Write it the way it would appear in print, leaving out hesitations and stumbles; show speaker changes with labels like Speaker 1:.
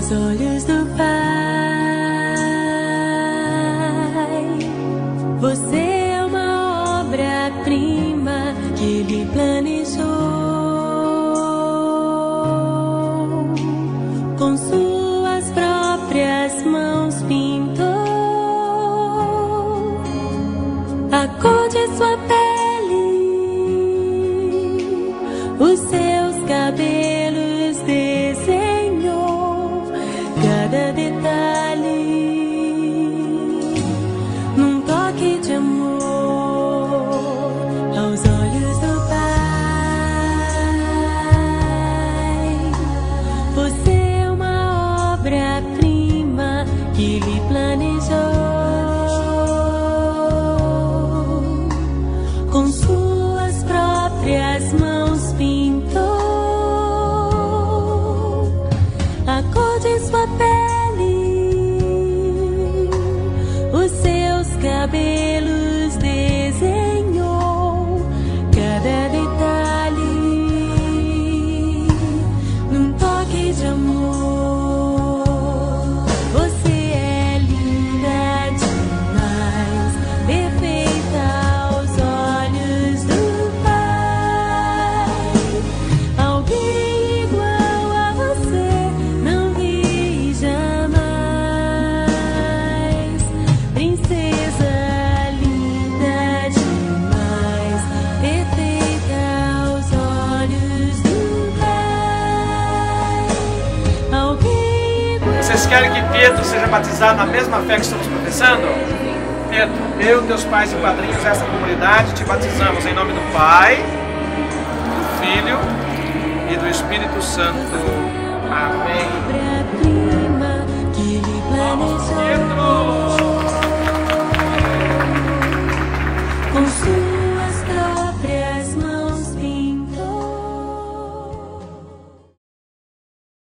Speaker 1: aos olhos do Pai. Você é uma obra-prima que Ele planejou. Com suas próprias mãos pintou a cor de sua pele, os seus cabelos desenhou, cada detalhe num toque de amor aos olhos do Pai. Você é uma obra-prima que Ele planejou. Com suas próprias mãos pintou a cor de sua pele, os seus cabelos desenhou, cada detalhe num toque de amor. Você é linda demais, perfeita aos olhos do Pai. Alguém igual a você não vi jamais. Princesa linda demais, perfeita aos olhos do Pai. Alguém igual.
Speaker 2: Vocês querem que Pedro seja batizado na mesma fé que estamos professando? Pedro, eu, teus pais e padrinhos, essa comunidade, te batizamos em nome do Pai, do Filho e do Espírito Santo. Amém.
Speaker 1: Obra-prima que Ele
Speaker 2: Vamos,
Speaker 1: planejou.
Speaker 2: Pedro!
Speaker 1: Com sua